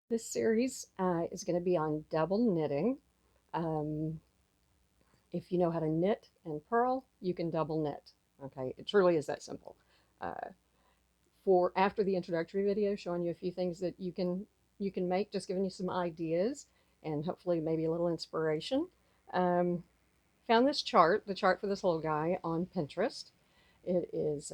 This series is going to be on double knitting. Um, if you know how to knit and purl, you can double knit. Okay, it truly is that simple. Uh, for after the introductory video showing you a few things that you can make, just giving you some ideas and hopefully maybe a little inspiration. Um, Found this chart, the chart for this little guy on Pinterest. It is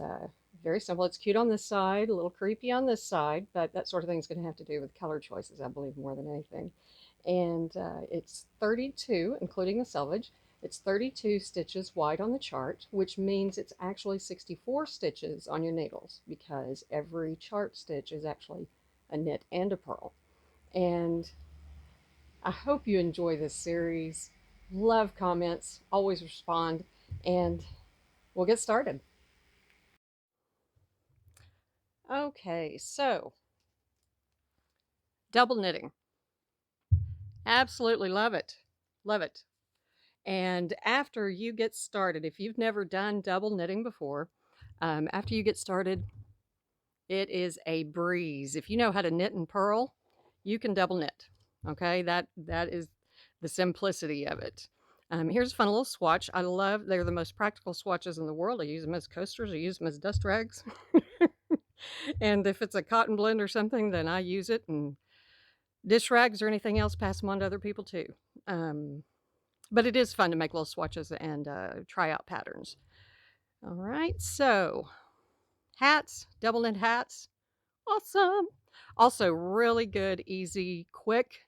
very simple. It's cute on this side, a little creepy on this side, but that sort of thing is going to have to do with color choices, I believe, more than anything. And it's 32, including the selvage. It's 32 stitches wide on the chart, which means it's actually 64 stitches on your needles because every chart stitch is actually a knit and a purl. And I hope you enjoy this series. Love comments, always respond, and we'll get started. Okay, so double knitting. Absolutely love it. Love it. And after you get started, if you've never done double knitting before, after you get started, it is a breeze. If you know how to knit and purl, you can double knit. Okay, that is the simplicity of it. Here's a fun little swatch. I love, they're the most practical swatches in the world. I use them as coasters. I use them as dust rags. And if it's a cotton blend or something, then I use it. And dish rags or anything else, pass them on to other people too. Um, but it is fun to make little swatches and try out patterns. All right, so hats, double knit hats, awesome. Also, really good, easy, quick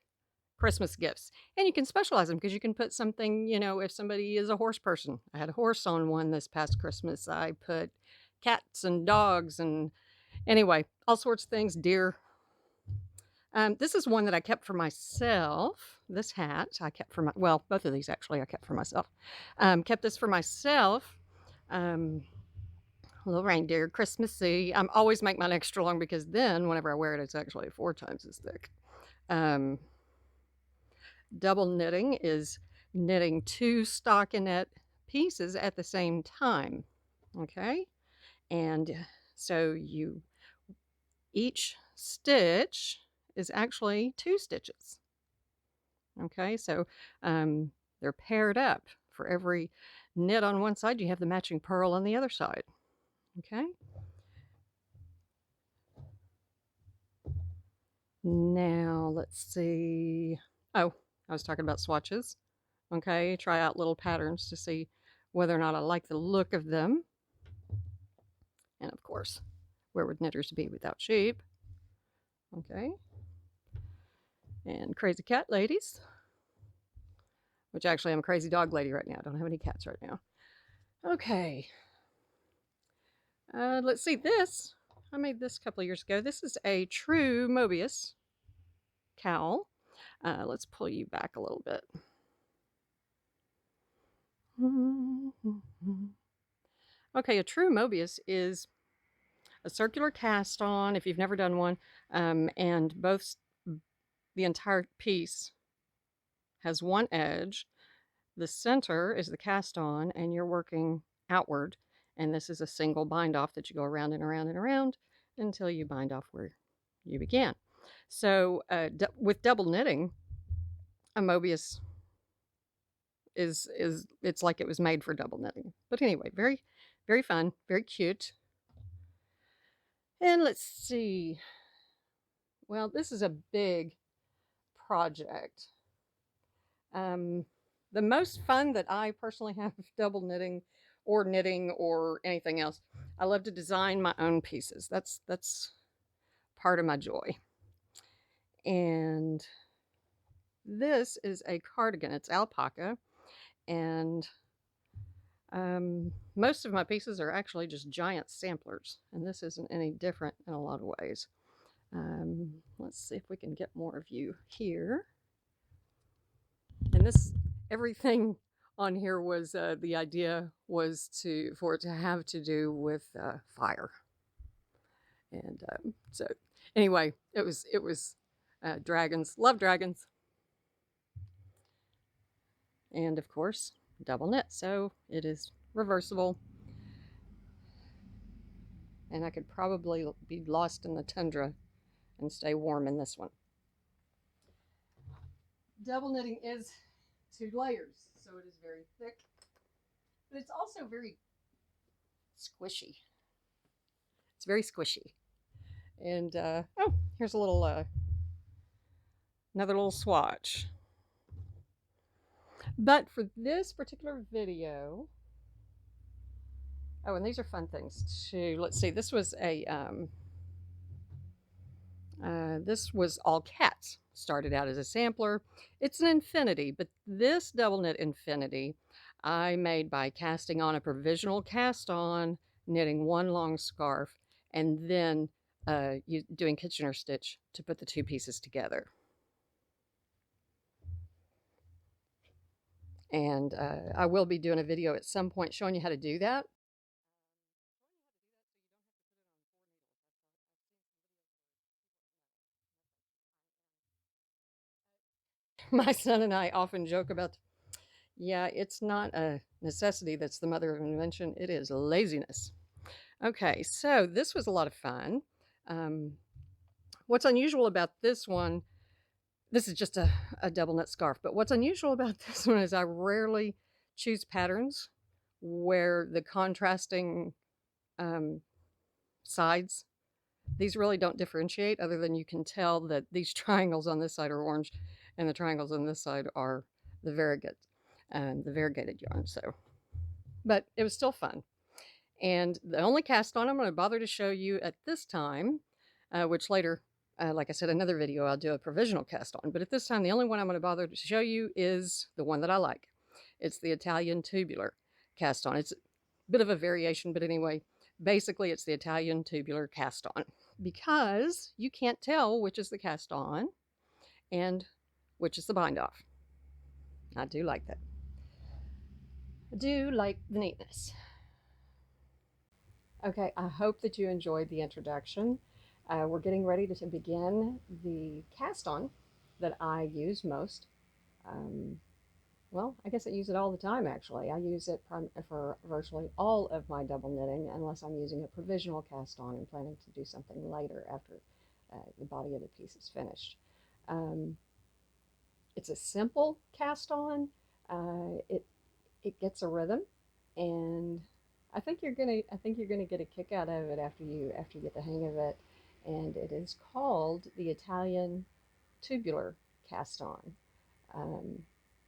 Christmas gifts. And you can specialize them because you can put something, if somebody is a horse person. I had a horse on one this past Christmas. I put cats and dogs and anyway, all sorts of things, deer. This is one that I kept for myself. This hat I kept for well, both of these actually I kept for myself. Kept this for myself. Um, Little reindeer, Christmassy. Always make mine extra long because then whenever I wear it, it's actually 4 times as thick. Um, Double knitting is knitting 2 stockinette pieces at the same time. Okay, and so each stitch is actually 2 stitches. Okay, so they're paired up. For every knit on one side, you have the matching purl on the other side. Okay. Now let's see. Oh, I was talking about swatches. Okay, try out little patterns to see whether or not I like the look of them. And of course, where would knitters be without sheep? Okay. And crazy cat ladies, which actually I'm a crazy dog lady right now. I don't have any cats right now. Okay. Let's see this. I made this a couple of years ago. This is a true Mobius cowl. Let's pull you back a little bit. Okay, a true Mobius is a circular cast on, if you've never done one, and the entire piece has one edge. The center is the cast on, and you're working outward. And this is a single bind off that you go around and around and around until you bind off where you began. So with double knitting, a Mobius is it's like it was made for double knitting. But anyway, very, very fun, very cute. And let's see. Well, this is a big project. The most fun that I personally have double knitting or anything else, I love to design my own pieces. That's part of my joy. And this is a cardigan. It's alpaca, and most of my pieces are actually just giant samplers, and this isn't any different in a lot of ways. Let's see if we can get more of you here. And everything on here was the idea was for it to have to do with fire. And so anyway, it was dragons. Love dragons. And of course, double knit, so it is reversible. And I could probably be lost in the tundra and stay warm in this one. double knitting is 2 layers, so it is very thick, but it's also very squishy. It's very squishy. And oh, here's a little another little swatch. But for this particular video, oh, and these are fun things too. Let's see. This was all cats. Started out as a sampler. It's an infinity, but this double knit infinity I made by casting on a provisional cast on, knitting one long scarf, and then doing Kitchener stitch to put the two pieces together. And I will be doing a video at some point showing you how to do that. My son and I often joke about, yeah, it's not a necessity that's the mother of invention, it is laziness. Okay, so this was a lot of fun. What's unusual about this one, this is just a double knit scarf, but what's unusual about this one is I rarely choose patterns where the contrasting sides, these really don't differentiate, other than you can tell that these triangles on this side are orange and the triangles on this side are the variegated yarn. So, but it was still fun. And the only cast on I'm going to bother to show you at this time, which later, like I said, another video I'll do a provisional cast on. But at this time, the only one I'm going to bother to show you is the one that I like. It's the Italian tubular cast on. It's a bit of a variation, but anyway, basically it's the Italian tubular cast on, because you can't tell which is the cast on and which is the bind off. I do like that. I do like the neatness. Okay, I hope that you enjoyed the introduction. We're getting ready to begin the cast on that I use most. Well, I guess I use it all the time, actually. I use it for virtually all of my double knitting, unless I'm using a provisional cast on and planning to do something later after the body of the piece is finished. It's a simple cast on. It gets a rhythm, and I think you're gonna get a kick out of it after you get the hang of it. And it is called the Italian tubular cast on.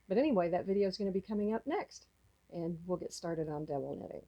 But anyway, that video is going to be coming up next, and we'll get started on double knitting.